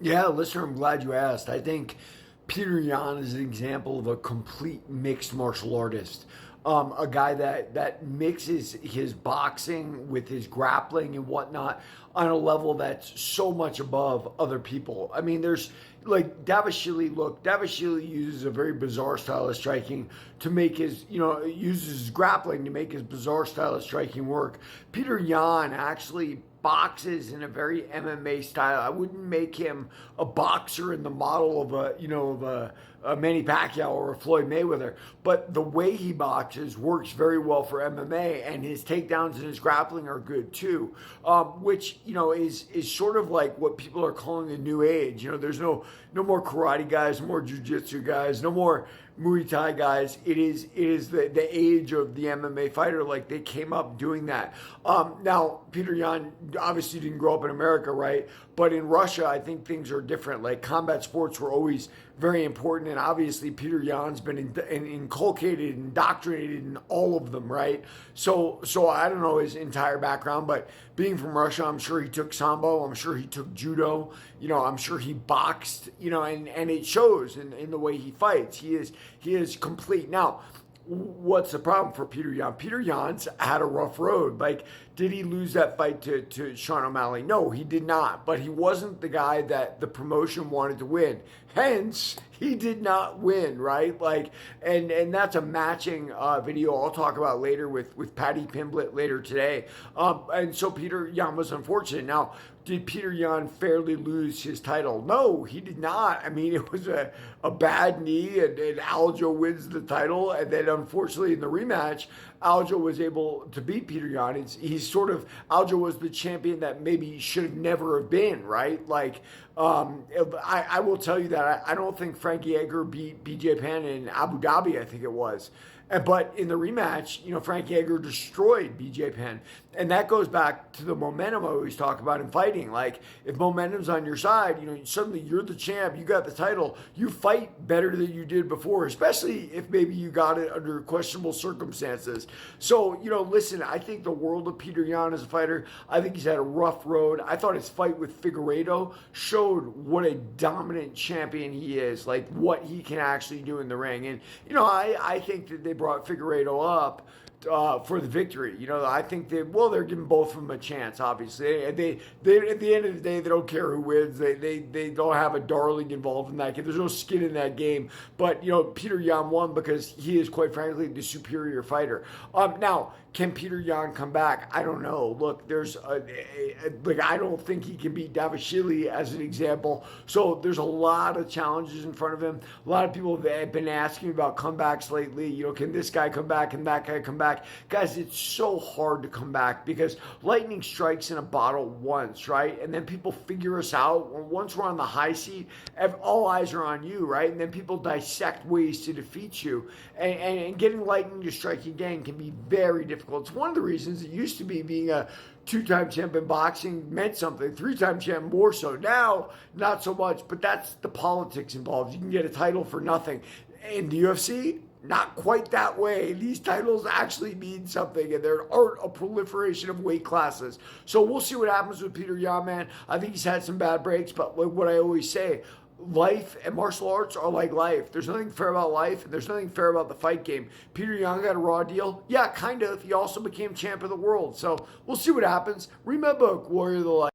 Yeah, listener, I'm glad you asked. I think Peter Yan is an example of a complete mixed martial artist. A guy that mixes his boxing with his grappling and whatnot on a level that's so much above other people. I mean, there's like Davashili. Look, Davashili uses a very bizarre style of striking to make his, uses his grappling to make his bizarre style of striking work. Peter Yan actually boxes in a very MMA style. I wouldn't make him a boxer in the model of a Manny Pacquiao or a Floyd Mayweather, but the way he boxes works very well for MMA, and his takedowns and his grappling are good too. Which is sort of like what people are calling the new age. There's no more karate guys, no more jujitsu guys, no more Muay Thai guys. It is the age of the MMA fighter. Like they came up doing that. Now Peter Yan obviously didn't grow up in America, right? But in Russia, I think things are different. Like combat sports were always very important, and obviously Peter Yan's been inculcated, indoctrinated in all of them, right? So I don't know his entire background, but being from Russia, I'm sure he took sambo, I'm sure he took judo, I'm sure he boxed, and it shows in the way he fights. He is complete. Now, what's the problem for Peter Yan? Peter Yan's had a rough road. Like, did he lose that fight to Sean O'Malley? No, he did not. But he wasn't the guy that the promotion wanted to win. Hence, he did not win, right? Like, and that's a matching video I'll talk about later with Patty Pimblett later today. And so Peter Yan was unfortunate. Now, did Peter Yan fairly lose his title? No, he did not. I mean, it was a bad knee, and Aljo wins the title, and then unfortunately in the rematch, Aljo was able to beat Peter Yan. Aljo was the champion that maybe should have never have been, right? Like, I will tell you that I don't think Frankie Edgar beat BJ Penn in Abu Dhabi, I think it was. But in the rematch, Frankie Edgar destroyed BJ Penn. And that goes back to the momentum I always talk about in fighting. Like, if momentum's on your side, suddenly you're the champ, you got the title, you fight better than you did before, especially if maybe you got it under questionable circumstances. So, listen, I think the world of Peter Yan as a fighter. I think he's had a rough road. I thought his fight with Figueiredo showed what a dominant champion he is, like what he can actually do in the ring. And, I think that they brought Figueiredo up for the victory. I think they're giving both of them a chance. Obviously, they at the end of the day, they don't care who wins. They don't have a darling involved in that game. There's no skin in that game. But Peter Yan won because he is, quite frankly, the superior fighter. Now, can Peter Yan come back? I don't know. Look, I don't think he can beat Davashili as an example. So there's a lot of challenges in front of him. A lot of people have been asking about comebacks lately. Can this guy come back? Can that guy come back? Guys, it's so hard to come back because lightning strikes in a bottle once, right? And then people figure us out. Once we're on the high seat, all eyes are on you, right? And then people dissect ways to defeat you. And getting lightning to strike again can be very difficult. It's one of the reasons it used to be being a two-time champ in boxing meant something. Three-time champ more so. Now, not so much, but that's the politics involved. You can get a title for nothing. In the UFC, not quite that way. These titles actually mean something, and there aren't a proliferation of weight classes. So we'll see what happens with Peter Yan, man. I think he's had some bad breaks, but like what I always say, life and martial arts are like life. There's nothing fair about life, and there's nothing fair about the fight game. Peter Yan got a raw deal. Yeah, kind of. He also became champ of the world. So we'll see what happens. Read my book, Warrior of the Light.